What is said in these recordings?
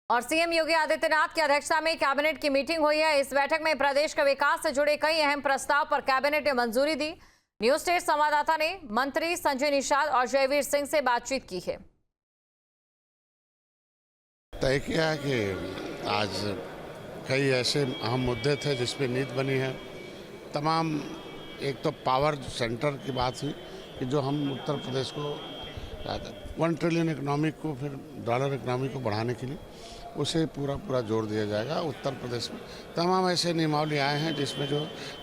और सीएम योगी आदित्यनाथ की अध्यक्षता में कैबिनेट की मीटिंग हुई है। इस बैठक में प्रदेश के विकास से जुड़े कई अहम प्रस्ताव पर कैबिनेट ने मंजूरी दी। न्यूज स्टेट संवाददाता ने मंत्री संजय निषाद और जयवीर सिंह से बातचीत की है। तय किया कि आज कई ऐसे अहम मुद्दे थे जिसपे नीति बनी है। तमाम एक तो पावर सेंटर की बात हुई कि जो हम उत्तर प्रदेश को 1 ट्रिलियन इकोनॉमी को फिर डॉलर इकोनॉमी को बढ़ाने के लिए उसे पूरा जोर दिया जाएगा। उत्तर प्रदेश में तमाम ऐसे नियमावली आए हैं जिसमें जो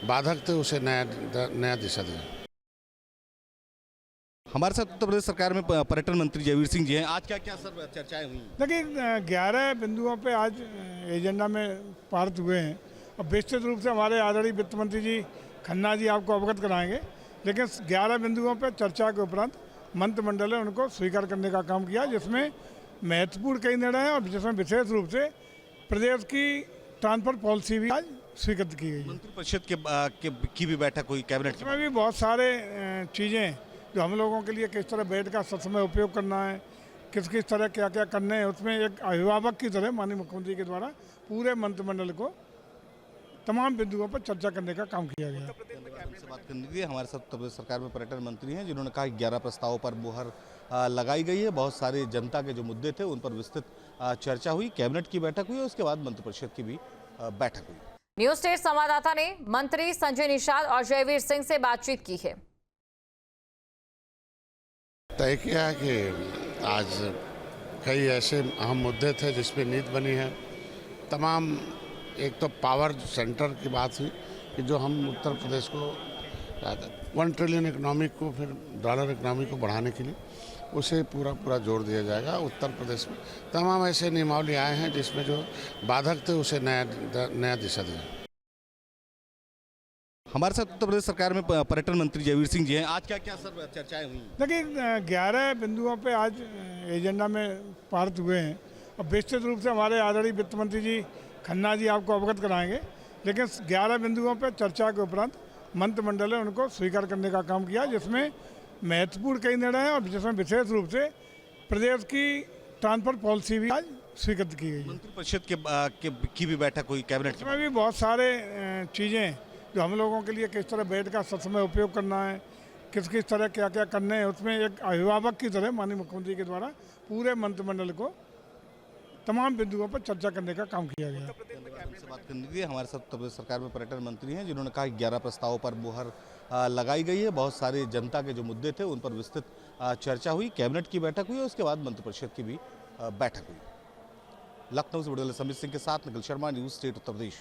बाधक थे उसे नया दिशा दिया। हमारे साथ उत्तर प्रदेश सरकार में पर्यटन मंत्री जयवीर सिंह जी हैं। आज क्या क्या सर चर्चाएं हुई? देखिए 11 बिंदुओं पे आज एजेंडा में पारित हुए हैं और विस्तृत रूप से हमारे आदरणीय वित्त मंत्री जी खन्ना जी आपको अवगत कराएंगे। लेकिन 11 बिंदुओं पर चर्चा के उपरांत मंत्रिमंडल ने उनको स्वीकार करने का काम किया, जिसमें महत्वपूर्ण कई निर्णय हैं और जिसमें विशेष रूप से प्रदेश की ट्रांसपोर्ट पॉलिसी भी आज स्वीकृत की गई। मंत्रिपरिषद की भी बैठक हुई कैबिनेट इसमें भी बहुत सारे चीज़ें जो हम लोगों के लिए किस तरह बेड का ससमय उपयोग करना है, किस किस तरह क्या क्या करने हैं, उसमें एक अभिभावक की तरह माननीय मुख्यमंत्री के द्वारा पूरे मंत्रिमंडल को तमाम बिंदुओं पर चर्चा करने का काम किया गया। से बात करने के लिए हमारे साथ उत्तर प्रदेश सरकार में पर्यटन मंत्री हैं, जिन्होंने कहा 11 प्रस्तावों पर मुहर लगाई गई है। बहुत सारे जनता के जो मुद्दे थे उन पर विस्तृत चर्चा हुई, कैबिनेट की बैठक हुई और उसके बाद मंत्रिपरिषद की भी बैठक हुई। न्यूज स्टेट संवाददाता ने मंत्री संजय निषाद और जयवीर सिंह से बातचीत की है। तय किया कि आज कई ऐसे अहम मुद्दे थे जिसपे नीति बनी है। तमाम एक तो पावर सेंटर की बात हुई कि जो हम उत्तर प्रदेश को 1 ट्रिलियन इकोनॉमी को फिर डॉलर इकोनॉमी को बढ़ाने के लिए उसे पूरा जोर दिया जाएगा। उत्तर प्रदेश में तमाम ऐसे नियमावली आए हैं जिसमें जो बाधक थे उसे नया दिशा दिया। हमारे साथ उत्तर प्रदेश सरकार में पर्यटन मंत्री जयवीर सिंह जी हैं। आज क्या क्या सर चर्चाएं हुई? देखिए 11 बिंदुओं पे आज एजेंडा में पारित हुए हैं और विस्तृत रूप से हमारे आदरणीय वित्त मंत्री जी खन्ना जी आपको अवगत कराएंगे। लेकिन 11 बिंदुओं पर चर्चा के उपरांत मंत्रिमंडल ने उनको स्वीकार करने का काम किया, जिसमें महत्वपूर्ण कई निर्णय हैं और जिसमें विशेष रूप से प्रदेश की ट्रांसपोर्ट पॉलिसी भी आज स्वीकृत की गई। मंत्रिपरिषद की भी बैठक हुई कैबिनेट इसमें भी बहुत सारे चीज़ें जो हम लोगों के लिए किस तरह बेड का ससमय उपयोग करना है, किस किस तरह क्या क्या करने हैं, उसमें एक अभिभावक की तरह माननीय मुख्यमंत्री के द्वारा पूरे मंत्रिमंडल को तमाम बिंदुओं पर चर्चा करने का काम किया गया। से बात करने के लिए हमारे साथ उत्तर प्रदेश सरकार में पर्यटन मंत्री हैं, जिन्होंने कहा 11 प्रस्तावों पर मुहर लगाई गई है। बहुत सारे जनता के जो मुद्दे थे उन पर विस्तृत चर्चा हुई, कैबिनेट की बैठक हुई और उसके बाद मंत्रिपरिषद की भी बैठक हुई। लखनऊ से वीडियो समित सिंह के साथ निखिल शर्मा, न्यूज स्टेट उत्तर प्रदेश।